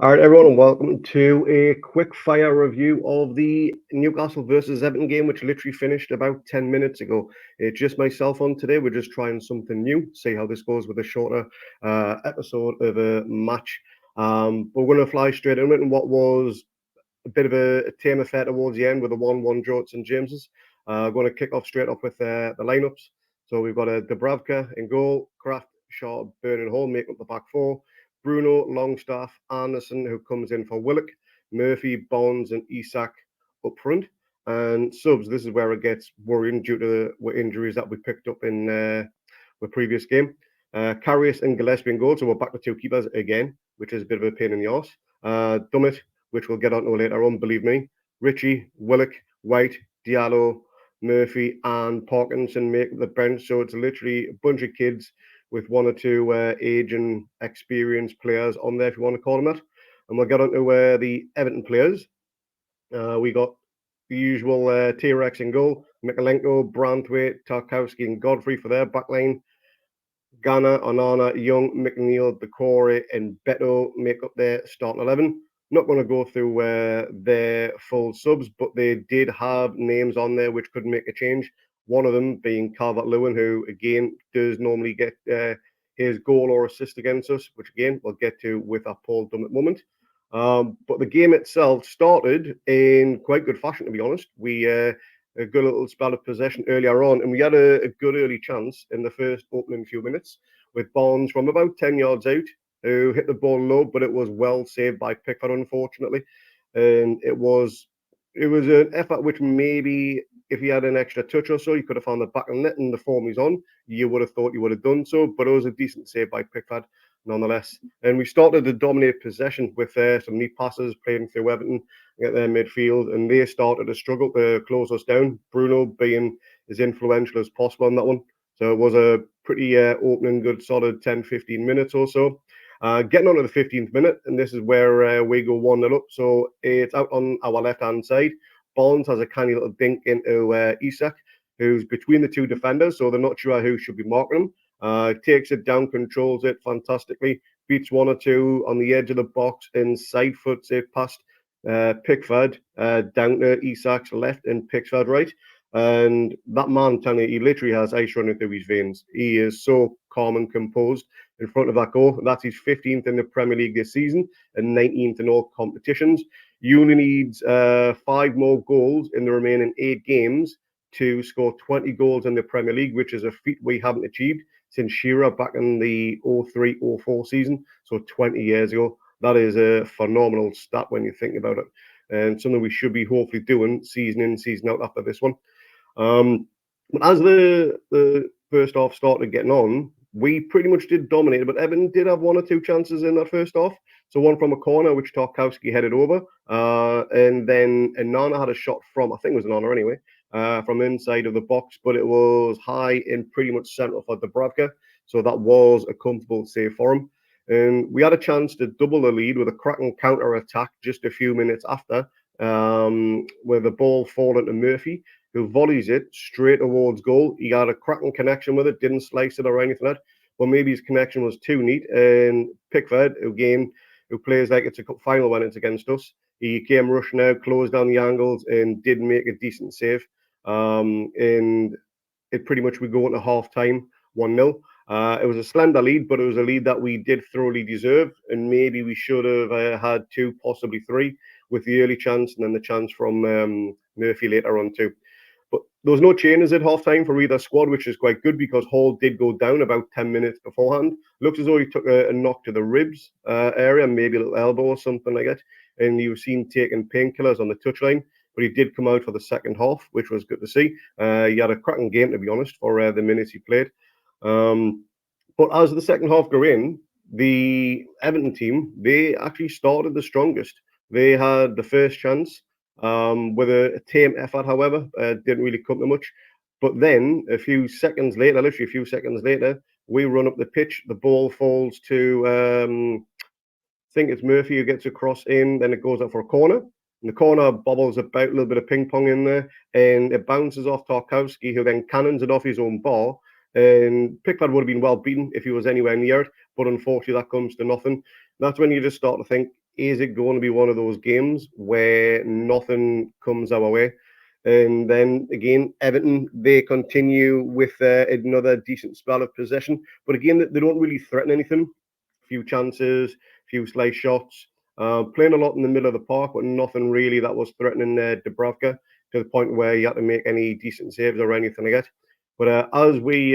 All right, everyone, and welcome to a quick fire review of the Newcastle versus Everton game, which literally finished about 10 minutes ago. It's just myself on today. We're just trying something new, see how this goes with a shorter episode of a match. But we're going to fly straight into it. And what was a bit of a tame affair towards the end with a 1-1 draw at St James's. Going to kick off straight off with the lineups. So we've got a Dubravka in goal, Kraft, Shaw, Byrne, and Hall make up the back four. Bruno, Longstaff, Anderson, who comes in for Willock, Murphy, Barnes, and Isak up front. And subs, this is where it gets worrying due to the injuries that we picked up in the previous game. Karius and Gillespie in goal, so we're back to two keepers again, which is a bit of a pain in the arse. Dummett, which we'll get onto later on, believe me. Ritchie, Willock, White, Diallo, Murphy, and Parkinson make the bench. So it's literally a bunch of kids with one or two age and experienced players on there, if you want to call them that. And we'll get on to the Everton players. We got the usual T-Rex in goal, Mikalenko, Branthwaite, Tarkowski, and Godfrey for their backline. Ghana, Onana, Young, McNeil, Decore, and Beto make up their starting 11. Not going to go through their full subs, but they did have names on there which could make a change. One of them being Calvert-Lewin, who, again, does normally get his goal or assist against us, which, again, we'll get to with our Paul Dummett moment. But the game itself started in quite good fashion, to be honest. We a good little spell of possession earlier on, and we had a good early chance in the first opening few minutes with Barnes from about 10 yards out, who hit the ball low, but it was well saved by Pickford, unfortunately. And it was an effort which maybe if he had an extra touch or so, he could have found the back of the net in the form he's on. You would have thought you would have done so, but it was a decent save by Pickford nonetheless. And we started to dominate possession with some neat passes playing through Everton at their midfield, and they started to struggle to close us down. Bruno being as influential as possible on that one. So it was a pretty opening, good, solid 10, 15 minutes or so. Getting on to the 15th minute, and this is where we go 1-0 up. So it's out on our left-hand side. Barnes has a canny little dink into Isak, who's between the two defenders, so they're not sure who should be marking him. Takes it down, controls it fantastically, beats one or two on the edge of the box and side foots it past Pickford down to Isak's left and Pickford right. And that man, telling you, he literally has ice running through his veins. He is so calm and composed in front of that goal. That's his 15th in the Premier League this season and 19th in all competitions. He only needs 5 more goals in the remaining 8 games to score 20 goals in the Premier League, which is a feat we haven't achieved since Shearer back in the 03-04 season, so 20 years ago. That is a phenomenal stat when you think about it, and something we should be hopefully doing season in, season out after this one. But as the first half started getting on, we pretty much did dominate, but Everton did have 1 or 2 chances in that first half. So one from a corner, which Tarkowski headed over, and then Onana had a shot from, I think it was Onana anyway, from inside of the box, but it was high in pretty much centre for Dubravka, so that was a comfortable save for him. And we had a chance to double the lead with a cracking counter-attack just a few minutes after, where the ball fallen to Murphy, who volleys it straight towards goal. He had a cracking connection with it, didn't slice it or anything like that, but maybe his connection was too neat. And Pickford, again, who plays like it's a cup final when it's against us, he came rushing out, closed down the angles, and did make a decent save. And it pretty much would go into half time 1-0. It was a slender lead, but it was a lead that we did thoroughly deserve, and maybe we should have had 2, possibly 3, with the early chance and then the chance from Murphy later on too. But there was no changes at half time for either squad, which is quite good because Hall did go down about 10 minutes beforehand. Looks as though he took a knock to the ribs area, maybe a little elbow or something like that. And he was seen taking painkillers on the touchline, but he did come out for the second half, which was good to see. He had a cracking game, to be honest, for the minutes he played. But as the second half grew in, the Everton team, they actually started the strongest. They had the first chance with a tame effort, however, didn't really come to much. But then a few seconds later, literally a few seconds later, we run up the pitch. The ball falls to, I think it's Murphy who gets across in, then it goes out for a corner. And the corner bobbles about, a little bit of ping pong in there, and it bounces off Tarkowski, who then cannons it off his own bar. And Pickford would have been well beaten if he was anywhere near it, but unfortunately that comes to nothing. That's when you just start to think is it going to be one of those games where nothing comes our way? And then again, Everton, they continue with another decent spell of possession. But again, they don't really threaten anything. Few chances, few slice shots, playing a lot in the middle of the park, but nothing really that was threatening Dubravka to the point where you had to make any decent saves or anything like that. But as we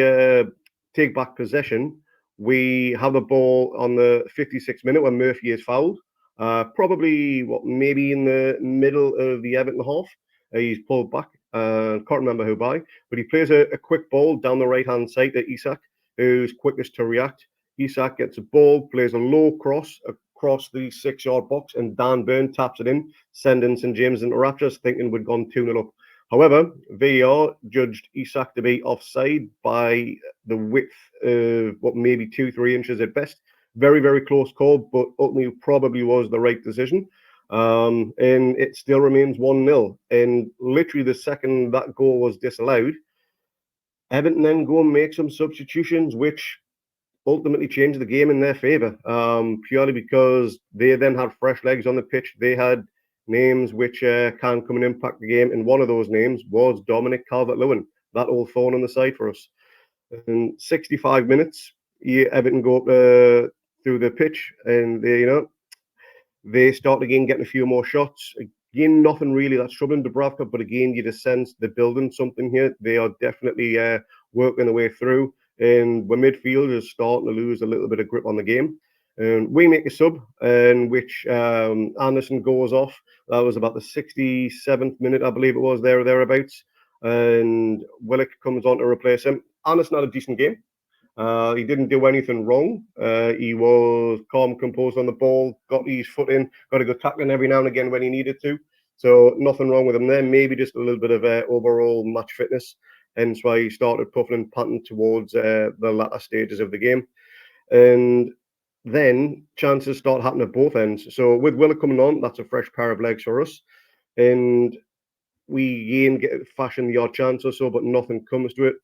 take back possession, we have the ball on the 56th minute when Murphy is fouled. Probably maybe in the middle of the Everton half. He's pulled back. Can't remember who by, but he plays a quick ball down the right hand side to Isak, who's quickest to react. Isak gets a ball, plays a low cross across the 6-yard box, and Dan Burn taps it in, sending St James into raptures, thinking we'd gone 2-0 up. However, VAR judged Isak to be offside by the width of maybe 2-3 inches at best. Very, very close call, but ultimately probably was the right decision. And it still remains 1-0. And literally the second that goal was disallowed, Everton then go and make some substitutions, which ultimately changed the game in their favour, purely because they then had fresh legs on the pitch. They had names which can come and impact the game, and one of those names was Dominic Calvert-Lewin, that old thorn on the side for us. In 65 minutes, Everton go up through the pitch, and they start again getting a few more shots. Again, nothing really that's troubling Dubravka, but again, you just sense they're building something here. They are definitely working their way through, and when midfield is starting to lose a little bit of grip on the game. And we make a sub, in which Anderson goes off. That was about the 67th minute, I believe it was, there or thereabouts. And Willock comes on to replace him. Anderson had a decent game. He didn't do anything wrong. He was calm, composed on the ball, got his foot in, got a good tackling every now and again when he needed to. So nothing wrong with him there. Maybe just a little bit of overall match fitness. Hence why he started puffing and panting towards the latter stages of the game. And then chances start happening at both ends. So with Willock coming on, that's a fresh pair of legs for us. And we again get fashion the odd chance or so, but nothing comes to it.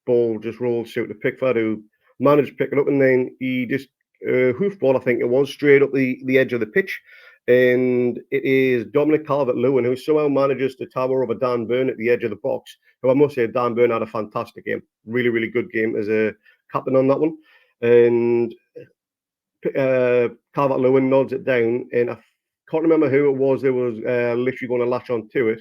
Ball just rolls straight to Pickford, who managed to pick it up, and then he just hoofball, I think it was, straight up the edge of the pitch. And it is Dominic Calvert-Lewin who somehow manages to tower over Dan Burn at the edge of the box. Who I must say, Dan Burn had a fantastic game. Really, really good game as a captain on that one. And Calvert-Lewin nods it down, and I can't remember who it was that was literally going to latch on to it,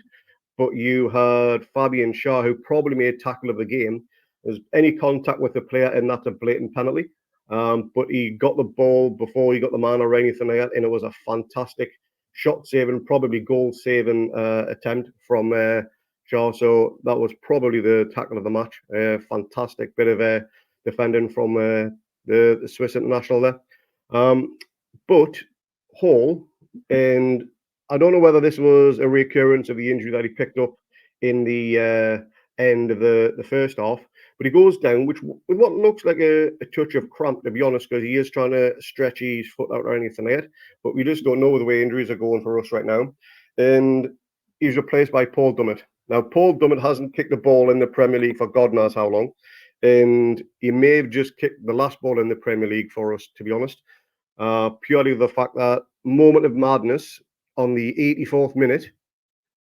but you had Fabian Schär, who probably made tackle of the game. There's any contact with the player, and that's a blatant penalty. But he got the ball before he got the man or anything like that, and it was a fantastic shot saving, probably goal saving attempt from Schär. So that was probably the tackle of the match. Fantastic bit of defending from the Swiss international there. But Hall, and I don't know whether this was a recurrence of the injury that he picked up in the end of the first half, but he goes down, with what looks like a touch of cramp, to be honest, because he is trying to stretch his foot out or anything like that. But we just don't know the way injuries are going for us right now. And he's replaced by Paul Dummett. Now, Paul Dummett hasn't kicked the ball in the Premier League for God knows how long. And he may have just kicked the last ball in the Premier League for us, to be honest. Purely the fact that moment of madness on the 84th minute,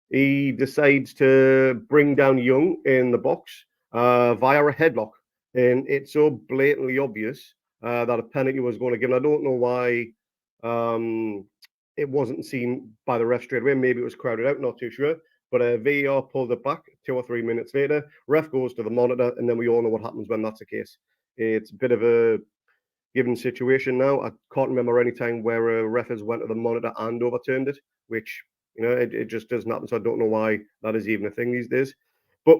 he decides to bring down Young in the box via a headlock. And it's so blatantly obvious that a penalty was going to give. And I don't know why it wasn't seen by the ref straight away. Maybe it was crowded out, not too sure. But VAR pulled it back 2 or 3 minutes later. Ref goes to the monitor, and then we all know what happens when that's the case. It's a bit of a given situation now. I can't remember any time where a ref has went to the monitor and overturned it, which, it just doesn't happen. So I don't know why that is even a thing these days. But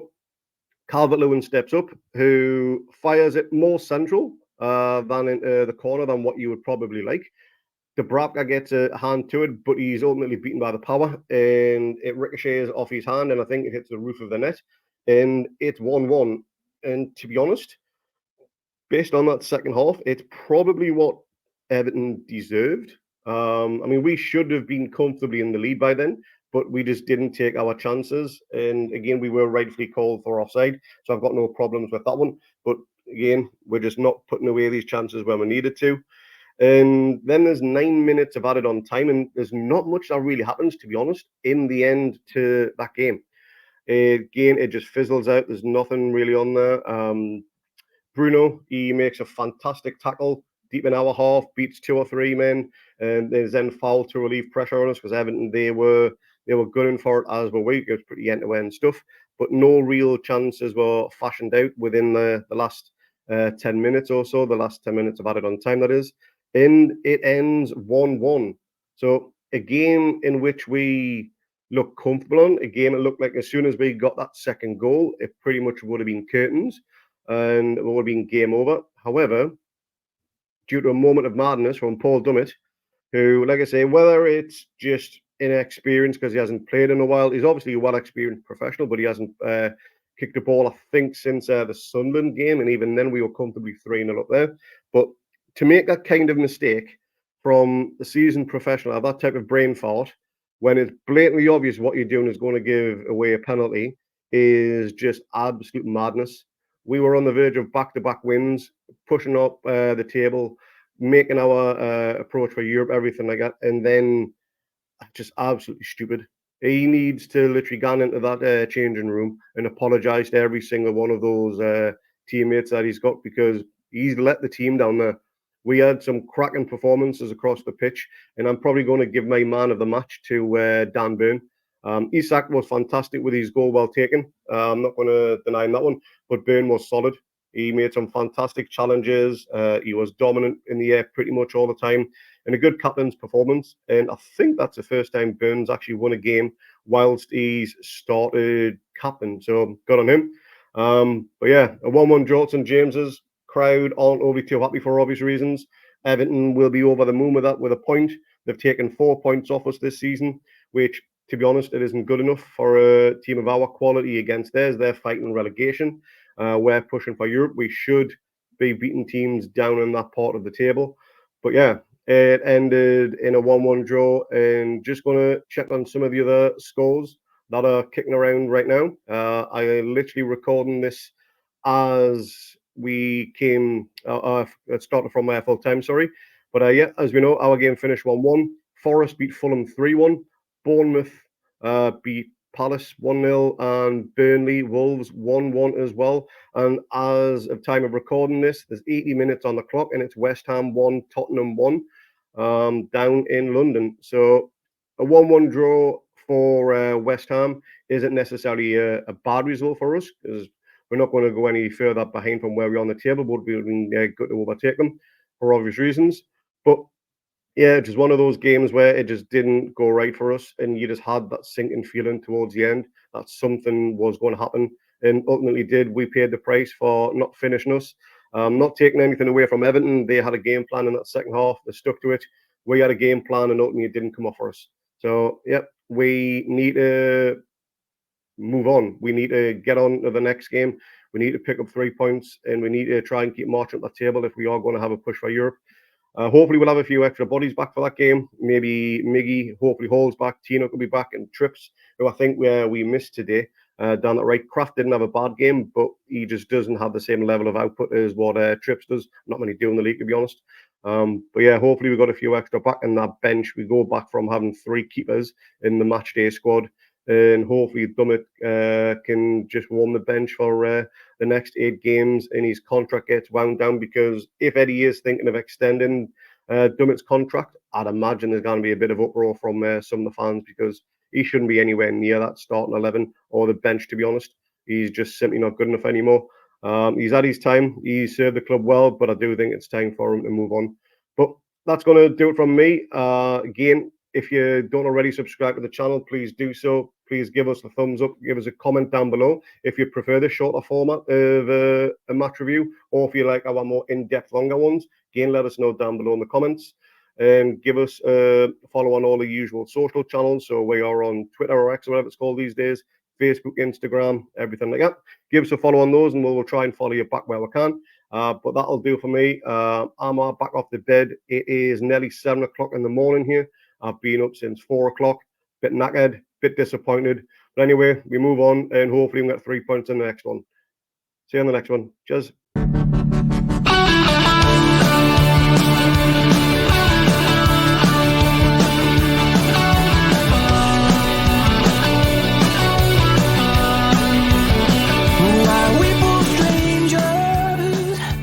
Calvert-Lewin steps up, who fires it more central than into the corner than what you would probably like. Dubravka gets a hand to it, but he's ultimately beaten by the power, and it ricochets off his hand, and I think it hits the roof of the net, and it's 1-1. And to be honest, based on that second half, it's probably what Everton deserved. We should have been comfortably in the lead by then, but we just didn't take our chances. And again, we were rightfully called for offside, so I've got no problems with that one. But again, we're just not putting away these chances when we needed to. And then there's 9 minutes of added on time, and there's not much that really happens, to be honest, in the end to that game. Again, it just fizzles out. There's nothing really on there. Bruno, he makes a fantastic tackle deep in our half, beats 2 or 3 men, and there's then foul to relieve pressure on us because Everton they were gunning for it as were we. It was pretty end-to-end stuff, but no real chances were fashioned out within the last 10 minutes or so, the last 10 minutes of added on time, that is. And it ends 1-1. So a game in which we look comfortable on, a game it looked like as soon as we got that second goal, it pretty much would have been curtains and it would have been game over. However, due to a moment of madness from Paul Dummett, who, like I say, whether it's just inexperience because he hasn't played in a while, he's obviously a well-experienced professional, but he hasn't kicked the ball, I think, since the Sunderland game, and even then we were comfortably 3-0 up there. But to make that kind of mistake from the seasoned professional, have that type of brain fart, when it's blatantly obvious what you're doing is going to give away a penalty, is just absolute madness. We were on the verge of back-to-back wins, pushing up the table, making our approach for Europe, everything like that, and then just absolutely stupid. He needs to literally go into that changing room and apologise to every single one of those teammates that he's got because he's let the team down there. We had some cracking performances across the pitch, and I'm probably going to give my man of the match to Dan Burn. Isak was fantastic with his goal well taken. I'm not going to deny that one, but Burn was solid. He made some fantastic challenges. He was dominant in the air pretty much all the time, and a good captain's performance. And I think that's the first time Burns actually won a game whilst he's started captain. So good on him. But yeah, a 1-1 draw at St James's. Crowd aren't overly too happy for obvious reasons. Everton will be over the moon with that with a point. They've taken 4 points off us this season, which, to be honest, it isn't good enough for a team of our quality against theirs. They're fighting relegation. We're pushing for Europe. We should be beating teams down in that part of the table. But yeah, it ended in a 1-1 draw. And just going to check on some of the other scores that are kicking around right now. I literally recording this as we came, it started from full time, sorry. But yeah, as we know, our game finished 1-1. Forest beat Fulham 3-1. Bournemouth beat Palace 1-0 and Burnley Wolves 1-1 as well. And as of time of recording this, there's 80 minutes on the clock and it's West Ham 1, Tottenham 1 down in London. So a 1-1 draw for West Ham isn't necessarily a bad result for us because we're not going to go any further behind from where we are on the table, but we've been good to overtake them for obvious reasons. But yeah, just one of those games where it just didn't go right for us, and you just had that sinking feeling towards the end that something was going to happen, and ultimately did. We paid the price for not finishing us. Not taking anything away from Everton, they had a game plan in that second half. They stuck to it. We had a game plan, and ultimately it didn't come off for us. So, yep, we need to move on. We need to get on to the next game. We need to pick up 3 points, and we need to try and keep marching up the table if we are going to have a push for Europe. Hopefully, we'll have a few extra bodies back for that game. Maybe Miggy, hopefully, Hall's back. Tino could be back, and Trips, who I think we missed today. Down that right, Kraft didn't have a bad game, but he just doesn't have the same level of output as what Trips does. Not many do in the league, to be honest. But yeah, hopefully, we've got a few extra back in that bench. We go back from having 3 keepers in the match day squad. And hopefully Dummett can just warm the bench for the next 8 games and his contract gets wound down, because if Eddie is thinking of extending Dummett's contract, I'd imagine there's going to be a bit of uproar from some of the fans, because he shouldn't be anywhere near that starting 11 or the bench, to be honest. He's just simply not good enough anymore. He's had his time. He's served the club well, but I do think it's time for him to move on. But that's going to do it from me. Again, if you don't already subscribe to the channel, please do so. Please give us a thumbs up. Give us a comment down below if you prefer the shorter format of a match review, or if you like our more in-depth, longer ones. Again, let us know down below in the comments. And give us a follow on all the usual social channels. So we are on Twitter or X or whatever it's called these days. Facebook, Instagram, everything like that. Give us a follow on those and we'll try and follow you back where we can. But that'll do for me. I'm back off the bed. It is nearly 7 o'clock in the morning here. I've been up since 4 o'clock, bit knackered, bit disappointed. But anyway, we move on and hopefully we get 3 points in the next one. See you on the next one. Cheers.